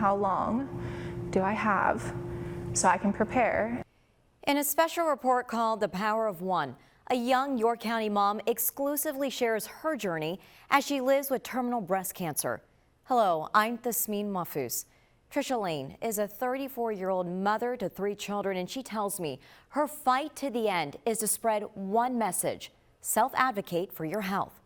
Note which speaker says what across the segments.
Speaker 1: how long do I have so I can prepare.
Speaker 2: In a special report called The Power of One, a young York County mom exclusively shares her journey as she lives with terminal breast cancer. Hello, I'm Tasmin Mahfouz. Trisha Lane is a 34-year-old mother to 3 children, and she tells me her fight to the end is to spread one message: self-advocate for your health.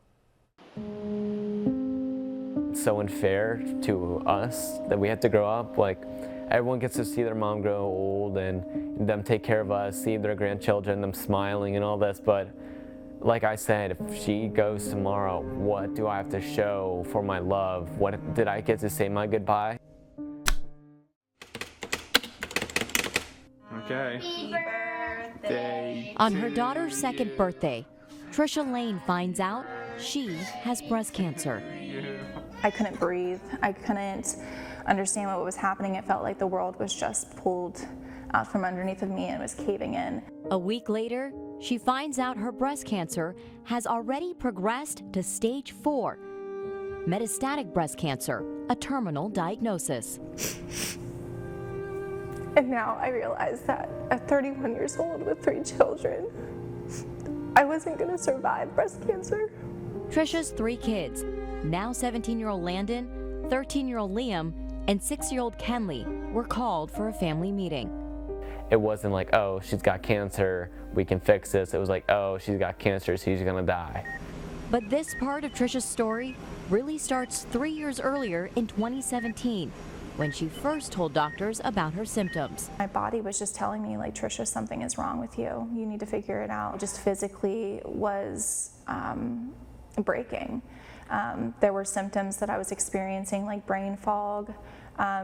Speaker 3: It's so unfair to us that we have to grow up. Like, everyone gets to see their mom grow old and them take care of us, see their grandchildren, them smiling and all this. But like I said, if she goes tomorrow, what do I have to show for my love? What did I get to say my goodbye?
Speaker 4: Okay.
Speaker 5: Happy birthday.
Speaker 2: On her daughter's second birthday, Trisha Lane finds out she has breast cancer.
Speaker 1: I couldn't breathe. I couldn't understand what was happening. It felt like the world was just pulled out from underneath of me and was caving in.
Speaker 2: A week later, she finds out her breast cancer has already progressed to stage 4, metastatic breast cancer, a terminal diagnosis.
Speaker 1: And now I realize that at 31 years old with 3 children, I wasn't going to survive breast cancer.
Speaker 2: Trisha's 3 kids, now 17-year-old Landon, 13-year-old Liam, and 6-year-old Kenley, were called for a family meeting.
Speaker 3: It wasn't like, oh, she's got cancer, we can fix this. It was like, oh, she's got cancer, she's gonna die.
Speaker 2: But this part of Trisha's story really starts 3 years earlier in 2017, when she first told doctors about her symptoms.
Speaker 1: My body was just telling me, like, Trisha, something is wrong with you. You need to figure it out. Just physically was breaking. There were symptoms that I was experiencing, like brain fog,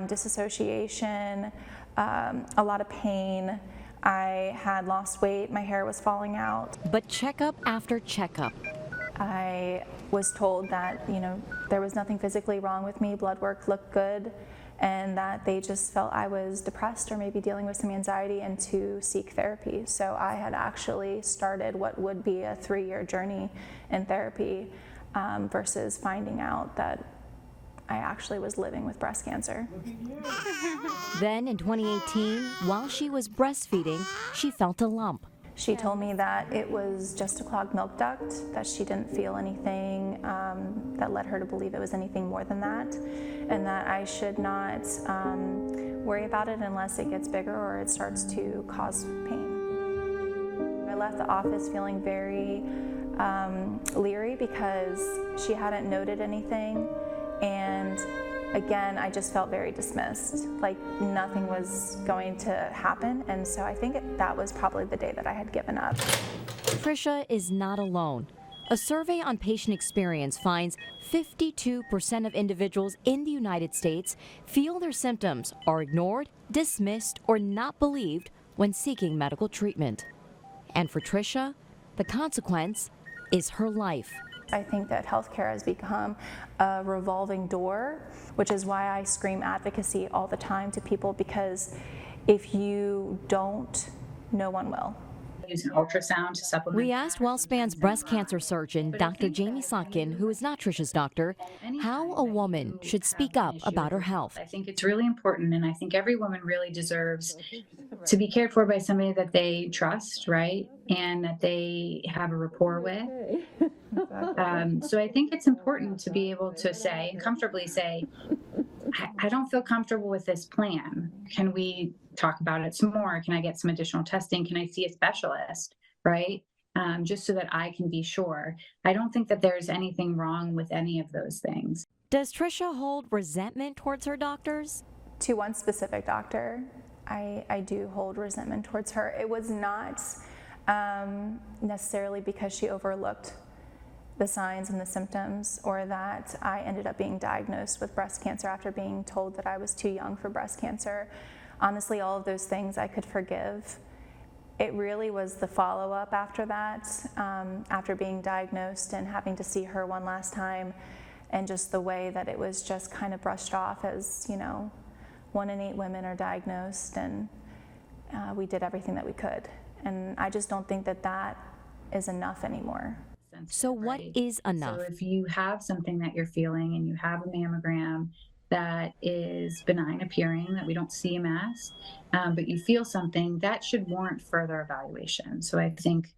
Speaker 1: disassociation, a lot of pain. I had lost weight, my hair was falling out.
Speaker 2: But checkup after checkup,
Speaker 1: I was told that, there was nothing physically wrong with me, blood work looked good, and that they just felt I was depressed or maybe dealing with some anxiety and to seek therapy. So I had actually started what would be a 3-year journey in therapy versus finding out that I actually was living with breast cancer.
Speaker 2: Then in 2018, while she was breastfeeding, she felt a lump.
Speaker 1: She told me that it was just a clogged milk duct, that she didn't feel anything that led her to believe it was anything more than that, and that I should not worry about it unless it gets bigger or it starts to cause pain. I left the office feeling very leery because she hadn't noted anything, and again, I just felt very dismissed, like nothing was going to happen, and so I think that was probably the day that I had given up.
Speaker 2: Trisha is not alone. A survey on patient experience finds 52% of individuals in the United States feel their symptoms are ignored, dismissed, or not believed when seeking medical treatment. And for Trisha, the consequence is her life.
Speaker 1: I think that healthcare has become a revolving door, which is why I scream advocacy all the time to people, because if you don't, no one will.
Speaker 5: Use an ultrasound to supplement.
Speaker 2: We asked WellSpan's breast cancer surgeon, Dr. Jamie Sotkin, who is not Trisha's doctor, how a woman should speak up about her health.
Speaker 5: I think it's really important, and I think every woman really deserves to be cared for by somebody that they trust, right? And that they have a rapport with. So I think it's important to be able to say, and comfortably say, I don't feel comfortable with this plan. Can we talk about it some more? Can I get some additional testing? Can I see a specialist, right? Just so that I can be sure. I don't think that there's anything wrong with any of those things.
Speaker 2: Does Trisha hold resentment towards her doctors?
Speaker 1: To one specific doctor, I do hold resentment towards her. It was not necessarily because she overlooked the signs and the symptoms, or that I ended up being diagnosed with breast cancer after being told that I was too young for breast cancer. Honestly, all of those things I could forgive. It really was the follow-up after that, after being diagnosed and having to see her one last time, and just the way that it was just kind of brushed off as, 1 in 8 women are diagnosed, and we did everything that we could. And I just don't think that that is enough anymore.
Speaker 2: So what is enough?
Speaker 5: So if you have something that you're feeling and you have a mammogram that is benign appearing, that we don't see a mass, but you feel something, that should warrant further evaluation. So I think,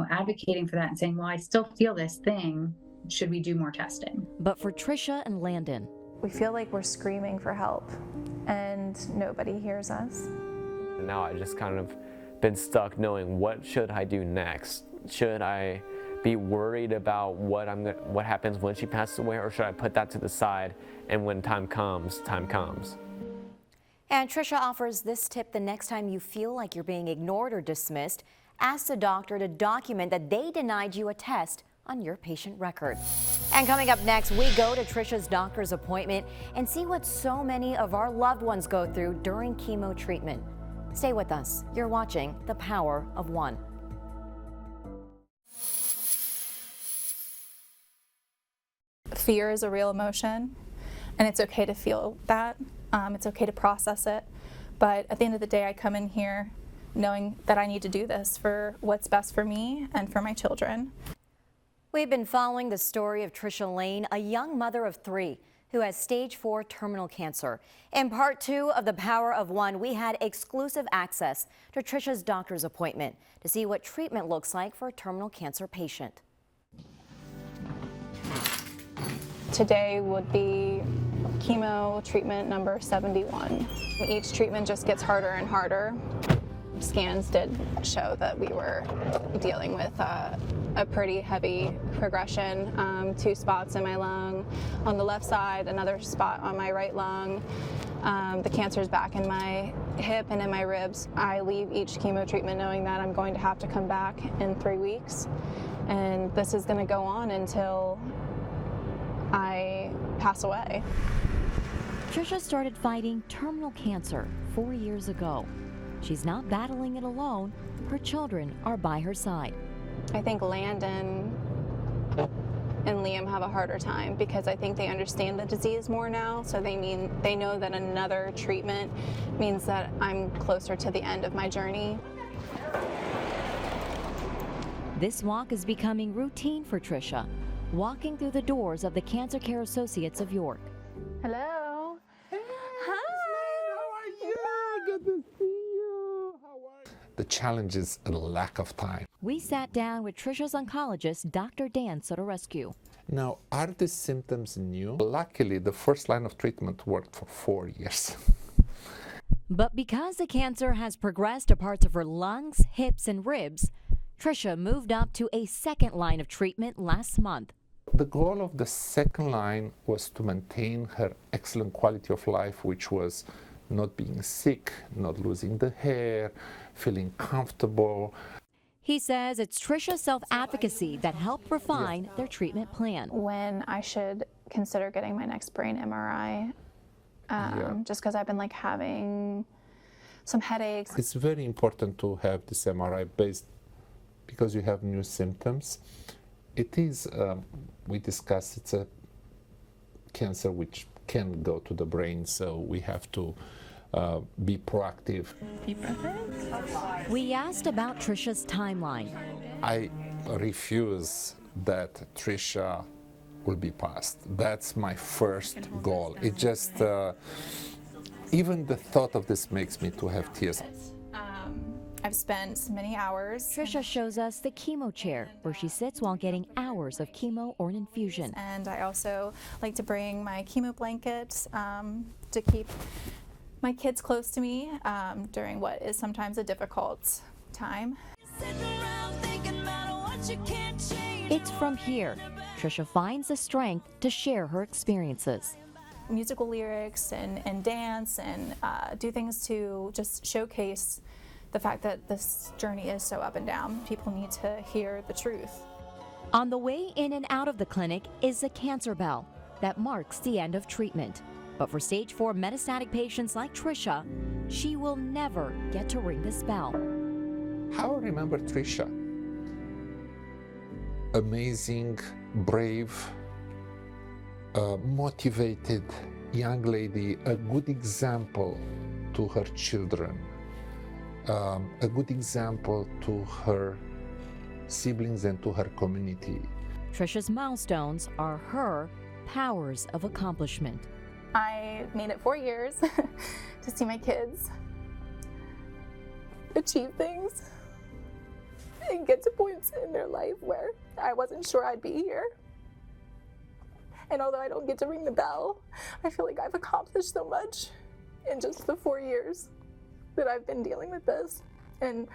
Speaker 5: advocating for that and saying, well, I still feel this thing, should we do more testing?
Speaker 2: But for Trisha and Landon,
Speaker 1: We feel like we're screaming for help and nobody hears us.
Speaker 3: Now I just kind of been stuck knowing what should I do next? Should I be worried about what happens when she passes away, or should I put that to the side and when time comes, time comes?
Speaker 2: And Trisha offers this tip: the next time you feel like you're being ignored or dismissed, ask the doctor to document that they denied you a test on your patient record. And coming up next, we go to Trisha's doctor's appointment and see what so many of our loved ones go through during chemo treatment. Stay with us. You're watching The Power of One.
Speaker 1: Fear is a real emotion, and it's okay to feel that. It's okay to process it. But at the end of the day, I come in here knowing that I need to do this for what's best for me and for my children.
Speaker 2: We've been following the story of Trisha Lane, a young mother of 3 who has stage 4 terminal cancer. In part 2 of The Power of One, we had exclusive access to Trisha's doctor's appointment to see what treatment looks like for a terminal cancer patient.
Speaker 1: Today would be chemo treatment number 71. Each treatment just gets harder and harder. Scans did show that we were dealing with a pretty heavy progression. 2 spots in my lung on the left side, another spot on my right lung. The cancer's back in my hip and in my ribs. I leave each chemo treatment knowing that I'm going to have to come back in 3 weeks. And this is going to go on until I pass away.
Speaker 2: Trisha started fighting terminal cancer 4 years ago. She's not battling it alone. Her children are by her side.
Speaker 1: I think Landon and Liam have a harder time because I think they understand the disease more now. So they know that another treatment means that I'm closer to the end of my journey.
Speaker 2: This walk is becoming routine for Trisha, walking through the doors of the Cancer Care Associates of York.
Speaker 1: Hello.
Speaker 4: The challenge is a lack of time.
Speaker 2: We sat down with Trisha's oncologist, Dr. Dan Sotorescu.
Speaker 4: Now, are the symptoms new? Luckily, the first line of treatment worked for 4 years.
Speaker 2: But because the cancer has progressed to parts of her lungs, hips, and ribs, Trisha moved up to a second line of treatment last month.
Speaker 4: The goal of the second line was to maintain her excellent quality of life, which was not being sick, not losing the hair, feeling comfortable.
Speaker 2: He says it's Trisha's self-advocacy that helped refine their treatment plan.
Speaker 1: When I should consider getting my next brain MRI, just because I've been having some headaches.
Speaker 4: It's very important to have this MRI based because you have new symptoms. It is, we discussed, it's a cancer which can go to the brain, so we have to be proactive.
Speaker 2: We asked about Trisha's timeline.
Speaker 4: I refuse that Trisha will be passed. That's my first goal. It just, even the thought of this makes me to have tears.
Speaker 1: I've spent many hours.
Speaker 2: Trisha shows us the chemo chair where she sits while getting hours of chemo or an infusion.
Speaker 1: And I also like to bring my chemo blanket to keep my kids close to me during what is sometimes a difficult time.
Speaker 2: It's from here Trisha finds the strength to share her experiences.
Speaker 1: Musical lyrics and dance and do things to just showcase the fact that this journey is so up and down. People need to hear the truth.
Speaker 2: On the way in and out of the clinic is the cancer bell that marks the end of treatment. But for stage 4 metastatic patients like Trisha, she will never get to ring this bell.
Speaker 4: How I remember Trisha? Amazing, brave, motivated young lady, a good example to her children. A good example to her siblings and to her community.
Speaker 2: Trisha's milestones are her powers of accomplishment.
Speaker 1: I made it 4 years to see my kids achieve things and get to points in their life where I wasn't sure I'd be here. And although I don't get to ring the bell, I feel like I've accomplished so much in just the 4 years that I've been dealing with this. And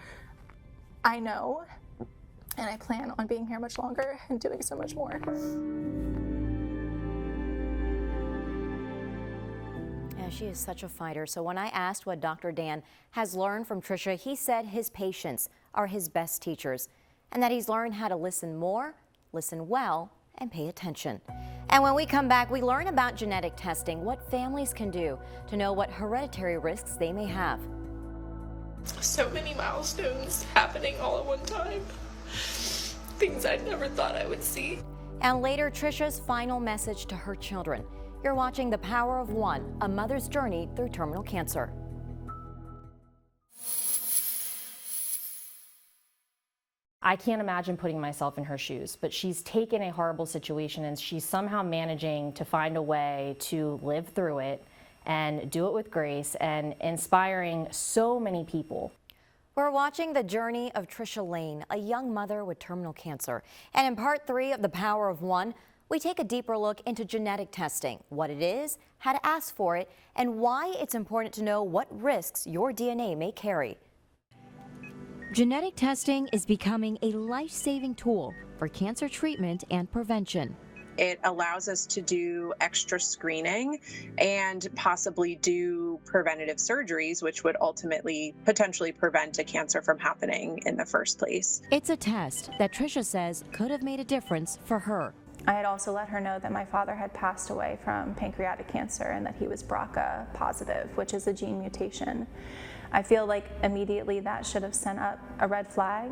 Speaker 1: I know, and I plan on being here much longer and doing so much more.
Speaker 2: Yeah, she is such a fighter. So when I asked what Dr. Dan has learned from Tricia, he said his patients are his best teachers and that he's learned how to listen more, listen well, and pay attention. And when we come back, we learn about genetic testing, what families can do to know what hereditary risks they may have.
Speaker 6: So many milestones happening all at one time. Things I never thought I would see.
Speaker 2: And later, Tricia's final message to her children. You're watching The Power of One, a mother's journey through terminal cancer.
Speaker 7: I can't imagine putting myself in her shoes, but she's taken a horrible situation and she's somehow managing to find a way to live through it and do it with grace and inspiring so many people.
Speaker 2: We're watching the journey of Tricia Lane, a young mother with terminal cancer. And in part 3 of The Power of One, we take a deeper look into genetic testing, what it is, how to ask for it, and why it's important to know what risks your DNA may carry. Genetic testing is becoming a life-saving tool for cancer treatment and prevention.
Speaker 8: It allows us to do extra screening and possibly do preventative surgeries, which would ultimately potentially prevent a cancer from happening in the first place.
Speaker 2: It's a test that Tricia says could have made a difference for her.
Speaker 1: I had also let her know that my father had passed away from pancreatic cancer and that he was BRCA positive, which is a gene mutation. I feel like immediately that should have sent up a red flag,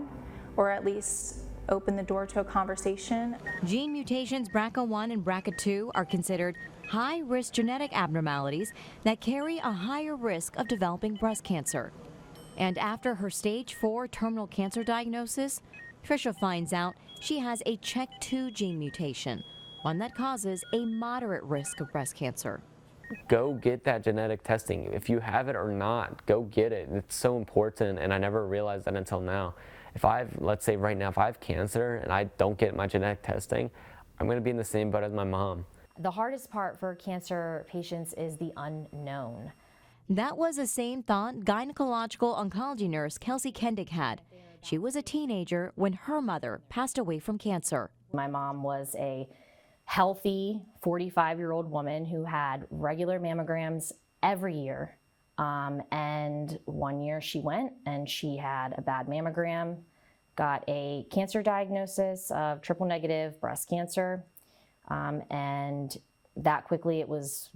Speaker 1: or at least opened the door to a conversation.
Speaker 2: Gene mutations BRCA1 and BRCA2 are considered high-risk genetic abnormalities that carry a higher risk of developing breast cancer. And after her stage 4 terminal cancer diagnosis, Tricia finds out she has a CHEK2 gene mutation, one that causes a moderate risk of breast cancer.
Speaker 3: Go get that genetic testing. If you have it or not, go get it. It's so important, and I never realized that until now. Let's say right now, if I have cancer and I don't get my genetic testing, I'm gonna be in the same boat as my mom.
Speaker 7: The hardest part for cancer patients is the unknown.
Speaker 2: That was the same thought gynecological oncology nurse Kelsey Kendick had. She was a teenager when her mother passed away from cancer.
Speaker 7: My mom was a healthy 45-year-old woman who had regular mammograms every year. And one year she went and she had a bad mammogram, got a cancer diagnosis of triple negative breast cancer. And that quickly, it was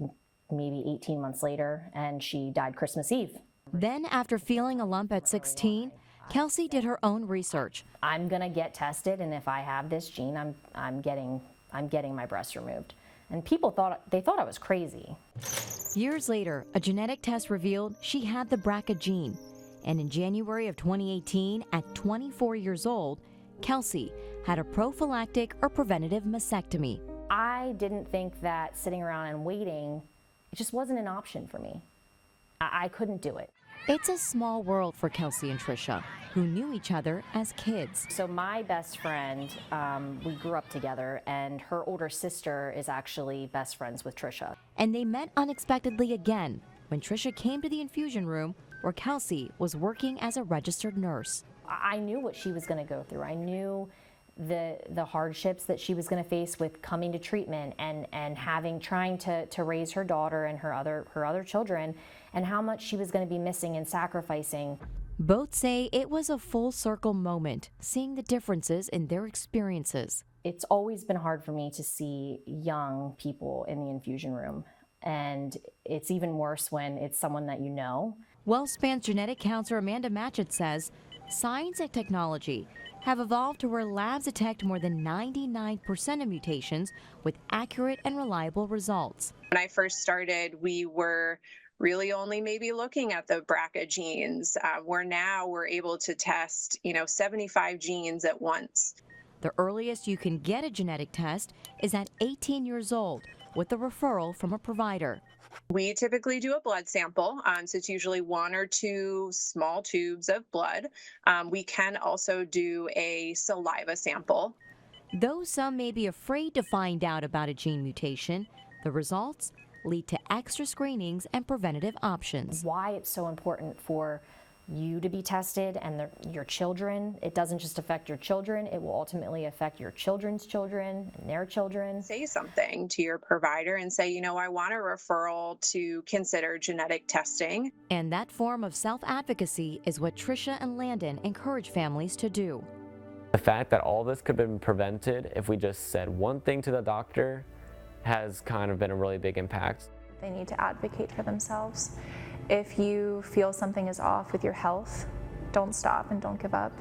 Speaker 7: maybe 18 months later, and she died Christmas Eve.
Speaker 2: Then after feeling a lump at 16, Kelsey did her own research.
Speaker 7: I'm gonna get tested, and if I have this gene, I'm getting my breast removed. And people thought I was crazy.
Speaker 2: Years later, a genetic test revealed she had the BRCA gene. And in January of 2018, at 24 years old, Kelsey had a prophylactic or preventative mastectomy.
Speaker 7: I didn't think that sitting around and waiting, it just wasn't an option for me. I couldn't do it.
Speaker 2: It's a small world for Kelsey and Tricia, who knew each other as kids.
Speaker 7: So my best friend, we grew up together, and her older sister is actually best friends with Tricia.
Speaker 2: And they met unexpectedly again when Tricia came to the infusion room where Kelsey was working as a registered nurse.
Speaker 7: I knew what she was going to go through. I knew the hardships that she was going to face with coming to treatment and trying to raise her daughter and her other children, and how much she was going to be missing and sacrificing.
Speaker 2: Both say it was a full circle moment, seeing the differences in their experiences.
Speaker 7: It's always been hard for me to see young people in the infusion room, and it's even worse when it's someone that you know.
Speaker 2: WellSpan's genetic counselor Amanda Matchett says science and technology have evolved to where labs detect more than 99% of mutations with accurate and reliable results.
Speaker 8: When I first started, we were really only maybe looking at the BRCA genes, where now we're able to test, 75 genes at once.
Speaker 2: The earliest you can get a genetic test is at 18 years old,
Speaker 9: with a referral from a provider.
Speaker 8: We typically do a blood sample, so it's usually 1 or 2 small tubes of blood. We can also do a saliva sample.
Speaker 9: Though some may be afraid to find out about a gene mutation, the results lead to extra screenings and preventative options.
Speaker 7: Why it's so important for you to be tested and your children. It doesn't just affect your children, it will ultimately affect your children's children and their children.
Speaker 8: Say something to your provider and say, I want a referral to consider genetic testing.
Speaker 9: And that form of self-advocacy is what Tricia and Landon encourage families to do.
Speaker 3: The fact that all this could have been prevented if we just said one thing to the doctor has kind of been a really big impact.
Speaker 1: They need to advocate for themselves. If you feel something is off with your health, don't stop and don't give up.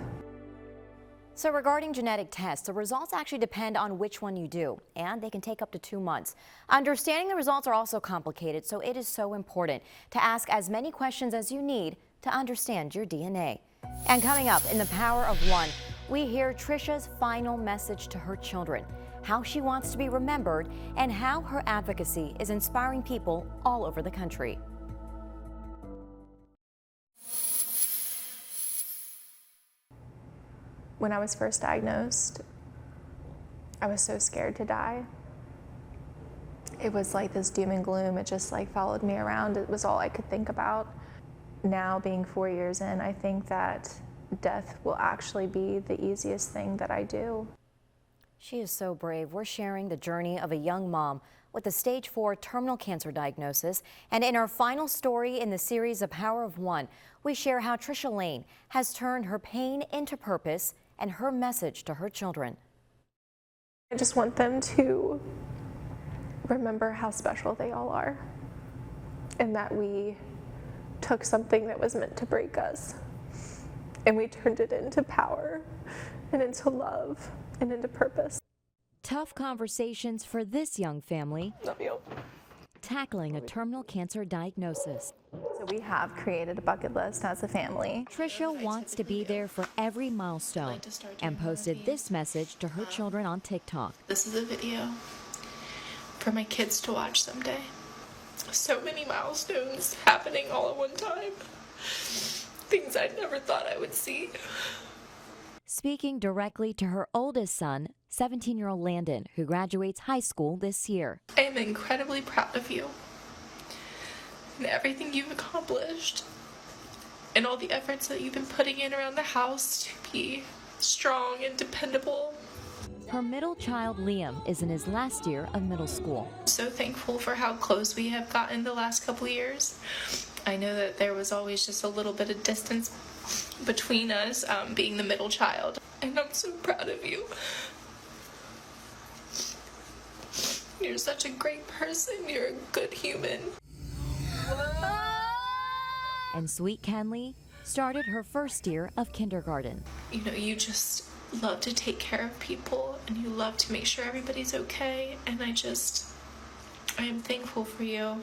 Speaker 2: So regarding genetic tests, the results actually depend on which one you do, and they can take up to 2 months. Understanding the results are also complicated, so it is so important to ask as many questions as you need to understand your DNA. And coming up in The Power of One, we hear Tricia's final message to her children, how she wants to be remembered, and how her advocacy is inspiring people all over the country.
Speaker 1: When I was first diagnosed, I was so scared to die. It was like this doom and gloom. It just followed me around. It was all I could think about. Now, being 4 years in, I think that death will actually be the easiest thing that I do.
Speaker 2: She is so brave. We're sharing the journey of a young mom with a stage 4 terminal cancer diagnosis. And in our final story in the series The Power of One, we share how Tricia Lane has turned her pain into purpose and her message to her children.
Speaker 1: I just want them to remember how special they all are, and that we took something that was meant to break us and we turned it into power and into love and into purpose.
Speaker 9: Tough conversations for this young family.
Speaker 1: Love you.
Speaker 9: Tackling a terminal cancer diagnosis.
Speaker 1: So we have created a bucket list as a family.
Speaker 9: Tricia wants to be there for every milestone and posted this message to her children on TikTok.
Speaker 6: This is a video for my kids to watch someday. So many milestones happening all at one time. Things I never thought I would see.
Speaker 9: Speaking directly to her oldest son, 17-year-old Landon, who graduates high school this year.
Speaker 6: I am incredibly proud of you and everything you've accomplished and all the efforts that you've been putting in around the house to be strong and dependable.
Speaker 9: Her middle child, Liam, is in his last year of middle school.
Speaker 6: I'm so thankful for how close we have gotten the last couple years. I know that there was always just a little bit of distance between us, being the middle child. And I'm so proud of you. You're such a great person. You're a good human.
Speaker 9: And sweet Kenley started her first year of kindergarten.
Speaker 6: You just love to take care of people and you love to make sure everybody's okay. And I am thankful for you.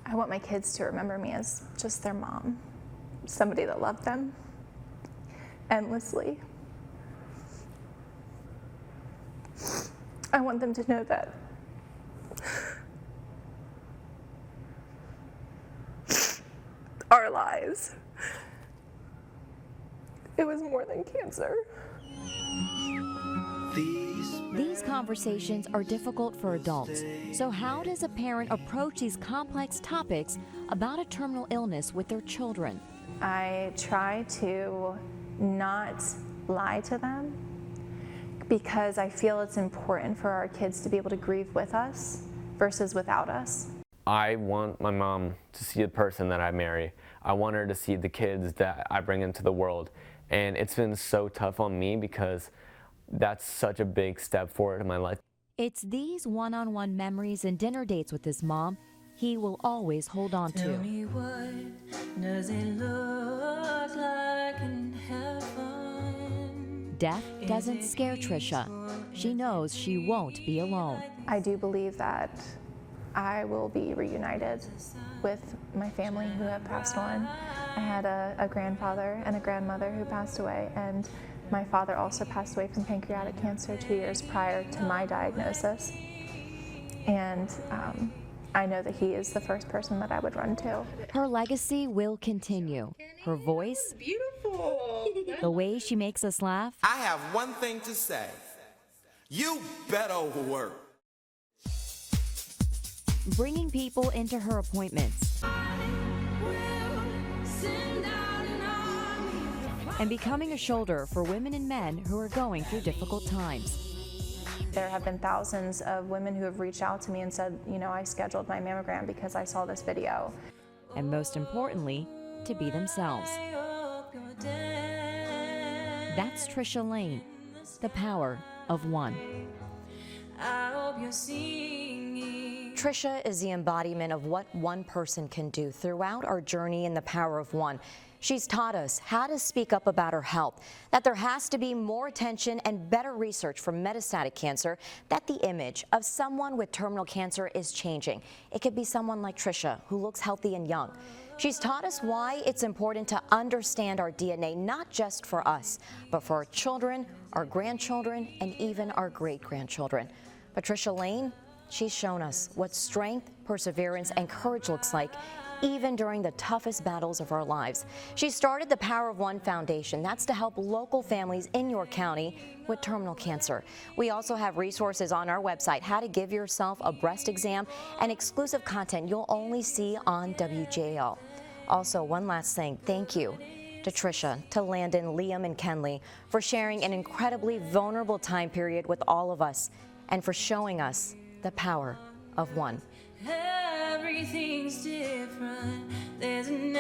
Speaker 1: I want my kids to remember me as just their mom, somebody that loved them endlessly. I want them to know that our lives, it was more than cancer.
Speaker 9: These conversations are difficult for adults. So how does a parent approach these complex topics about a terminal illness with their children?
Speaker 1: I try to not lie to them because I feel it's important for our kids to be able to grieve with us versus without us.
Speaker 3: I want my mom to see the person that I marry. I want her to see the kids that I bring into the world. And it's been so tough on me because that's such a big step forward in my life.
Speaker 9: It's these one-on-one memories and dinner dates with his mom he will always hold on to.
Speaker 10: Tell me, what does it look like in heaven?
Speaker 9: Death doesn't scare Tricia. She knows she won't be alone.
Speaker 1: I do believe that I will be reunited with my family who have passed on. I had a grandfather and a grandmother who passed away, and my father also passed away from pancreatic cancer 2 years prior to my diagnosis. And I know that he is the first person that I would run to.
Speaker 9: Her legacy will continue. Her voice,
Speaker 6: Beautiful.
Speaker 9: the way she makes us laugh,
Speaker 11: I have one thing to say. You better work.
Speaker 9: bringing people into her appointments, and becoming a shoulder for women and men who are going through difficult times.
Speaker 1: There have been thousands of women who have reached out to me and said, you know, I scheduled my mammogram because I saw this video.
Speaker 9: And most importantly, to be themselves. That's Trisha Lane, the power of one.
Speaker 2: Trisha is the embodiment of what one person can do throughout our journey in the power of one. She's taught us how to speak up about her health, that there has to be more attention and better research for metastatic cancer, that the image of someone with terminal cancer is changing. It could be someone like Trisha, who looks healthy and young. She's taught us why it's important to understand our DNA, not just for us, but for our children, our grandchildren, and even our great-grandchildren. Patricia Lane, she's shown us what strength, perseverance, and courage looks like, even during the toughest battles of our lives. She started the Power of One Foundation. That's to help local families in York County with terminal cancer. We also have resources on our website, how to give yourself a breast exam, and exclusive content you'll only see on WJL. Also, one last thing, thank you to Trisha, to Landon, Liam, and Kenley for sharing an incredibly vulnerable time period with all of us and for showing us the power of one.
Speaker 10: Everything's different. There's an